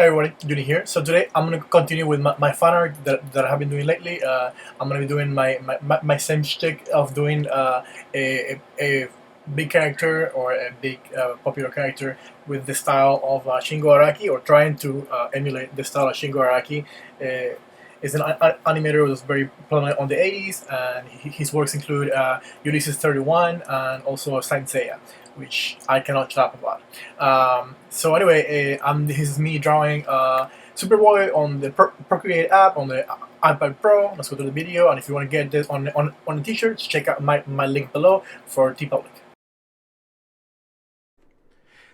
Hi everybody, Yuni here. So today I'm going to continue with my fan art that I have been doing lately. I'm going to be doing my same shtick of doing a big character or a big popular character with the style of Shingo Araki, or trying to emulate the style of Shingo Araki. Is an animator who was very prominent on the 80s, and his works include Ulysses 31 and also Saint Seiya, which I cannot shut up about. So anyway, this is me drawing Superboy on the Procreate app on the iPad Pro. Let's go to the video, and if you want to get this on the t-shirts, check out my link below for TeePublic.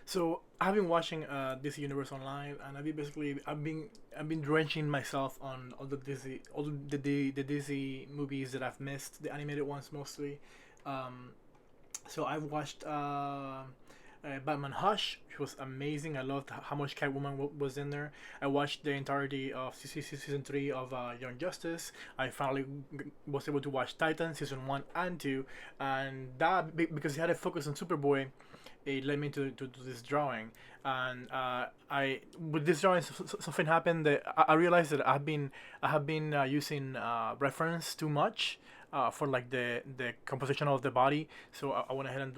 So I've been watching DC Universe online, and I've been drenching myself on all the Disney movies that I've missed, the animated ones mostly. Um, so I've watched Batman Hush, which was amazing. I loved how much Catwoman was in there. I watched the entirety of season 3 of Young Justice. I finally was able to watch Titan season 1 and 2, and that because it had a focus on Superboy, it led me to this drawing. And I with this drawing, something happened that I realized that I have been using reference too much for like the composition of the body. So I went ahead and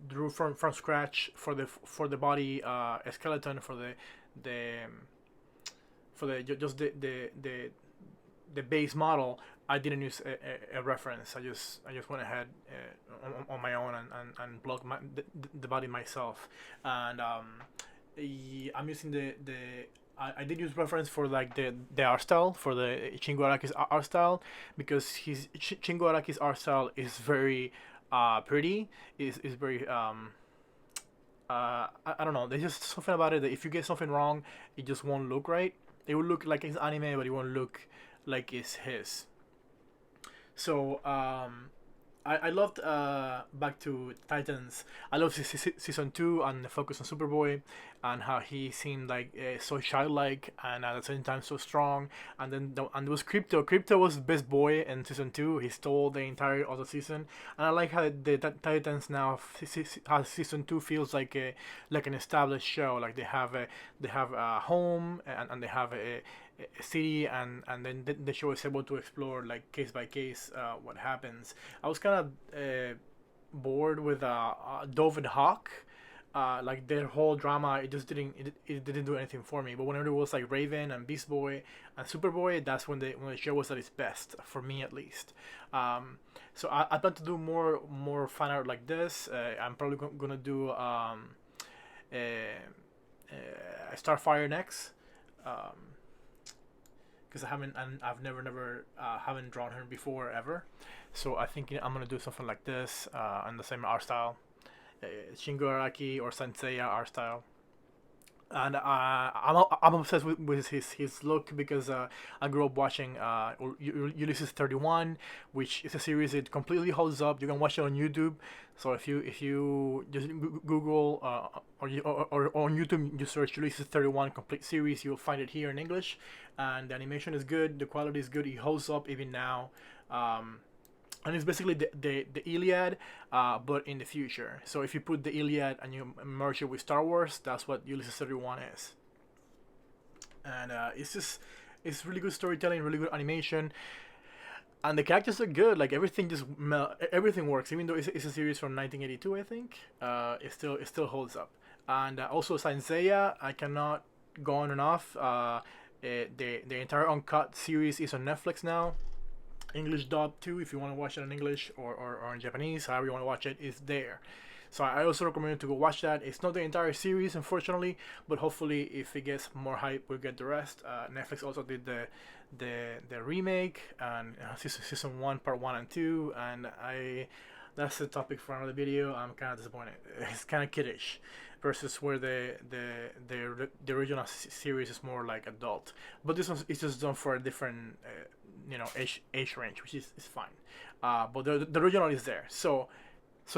drew from scratch for the body skeleton, the for the just the base model. I didn't use a reference. I just went ahead on my own and blocked the body myself. And I'm using I did use reference for like the art style for the Shingo Araki's art style, because Shingo Araki's art style is very pretty. Is very I don't know. There's just something about it that if you get something wrong, it just won't look right. It will look like it's anime, but it won't look like it's his. So I loved back to Titans. I loved season 2 and the focus on Superboy, and how he seemed like so childlike and at the same time so strong. And then and there was Crypto. Crypto was the best boy in season 2. He stole the entire other season, and I like how the Titans now how season 2 feels like an established show. Like they have a home, and they have a city, and then the show is able to explore like case by case what happens. I was kind of bored with Dove and Hawk. Like their whole drama, it just it didn't do anything for me. But whenever it was like Raven and Beast Boy and Superboy, that's when the show was at its best for me, at least. So I plan to do more fan art like this. I'm probably gonna do uh, Starfire next. Um, because I've never haven't drawn her before ever. So I think I'm gonna do something like this on the same art style, Shingo Araki or Senseiya art style. And I'm obsessed with his look, because I grew up watching Ulysses 31, which is a series that completely holds up. You can watch it on YouTube. So if you just Google or on YouTube, you search Ulysses 31 complete series, you'll find it here in English. And the animation is good, the quality is good, it holds up even now. Um, and it's basically the Iliad, but in the future. So if you put the Iliad and you merge it with Star Wars, that's what Ulysses 31 is. And it's really good storytelling, really good animation, and the characters are good. Like everything everything works, even though it's a series from 1982, I think. It still holds up. And also Saint Seiya, I cannot go on and off. The entire uncut series is on Netflix now. English dub too, if you want to watch it in English or in Japanese, however you want to watch it, is there. So I also recommend you to go watch that. It's not the entire series, unfortunately, but hopefully, if it gets more hype, we'll get the rest. Netflix also did the remake and season 1, part 1 and 2, and that's the topic for another video. I'm kind of disappointed. It's kind of kiddish, versus where the original series is more like adult. But this one is just done for a different age range, which is fine. But the original is there. So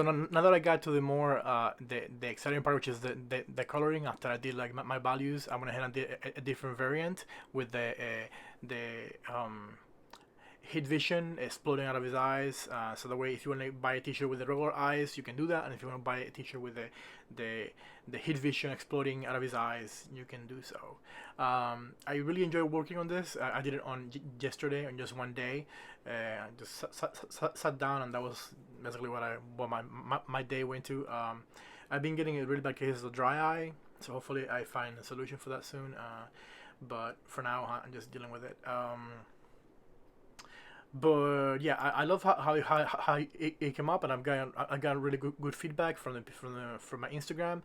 now that I got to the more the exciting part, which is the coloring, after I did like my values, I went ahead and did a different variant with the heat vision exploding out of his eyes. So that way, if you want to buy a t-shirt with the regular eyes, you can do that. And if you want to buy a t-shirt with the heat vision exploding out of his eyes, you can do so. I really enjoy working on this. I did it on yesterday on just one day. I just sat down, and that was basically what my day went to. I've been getting a really bad case of dry eye, so hopefully I find a solution for that soon. But for now, I'm just dealing with it. But yeah, I love how it came up, and I got really good feedback from my Instagram.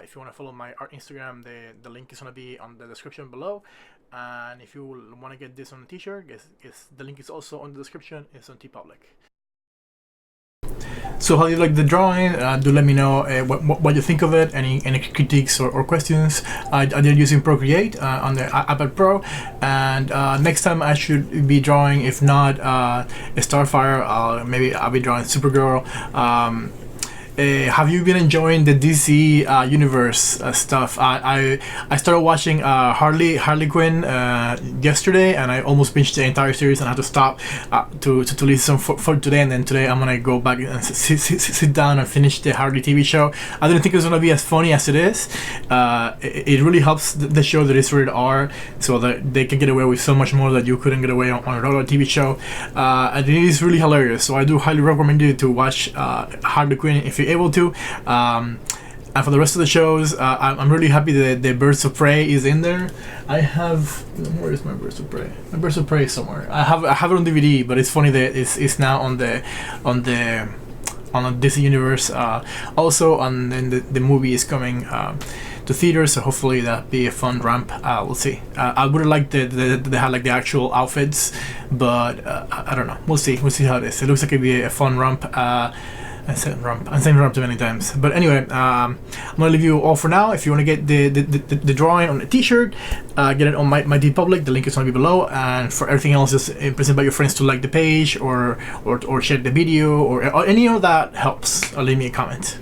If you want to follow my art Instagram, the link is gonna be on the description below. And if you want to get this on a t-shirt, the link is also on the description. It's on TeePublic. So how do you like the drawing? Do let me know what you think of it. Any critiques or questions. I did using Procreate on the iPad Pro, and next time I should be drawing, if not Starfire, maybe I'll be drawing Supergirl. Have you been enjoying the DC universe stuff? I started watching Harley Quinn yesterday, and I almost finished the entire series, and I had to stop to listen for today. And then today I'm gonna go back and sit down and finish the Harley TV show. I didn't think it was gonna be as funny as it is. It really helps the show that it's rated R, so that they can get away with so much more that you couldn't get away on a regular TV show. And it is really hilarious. So I do highly recommend you to watch Harley Quinn if you able to. And for the rest of the shows, I'm really happy that the Birds of Prey is in there. I have, where is my Birds of Prey? My Birds of Prey is somewhere. I have it on DVD, but it's funny that it's now on the DC universe. Also, and then the movie is coming to theaters, so hopefully that'll be a fun ramp. We'll see. I would have liked that they had like the actual outfits, but I don't know. We'll see how it is. It looks like it'd be a fun ramp. I'm saying ramp too many times. But anyway, I'm gonna leave you all for now. If you want to get the drawing on a t-shirt, get it on my TeePublic. The link is gonna be below. And for everything else, just please invite your friends to like the page or share the video or any of that helps. Or leave me a comment.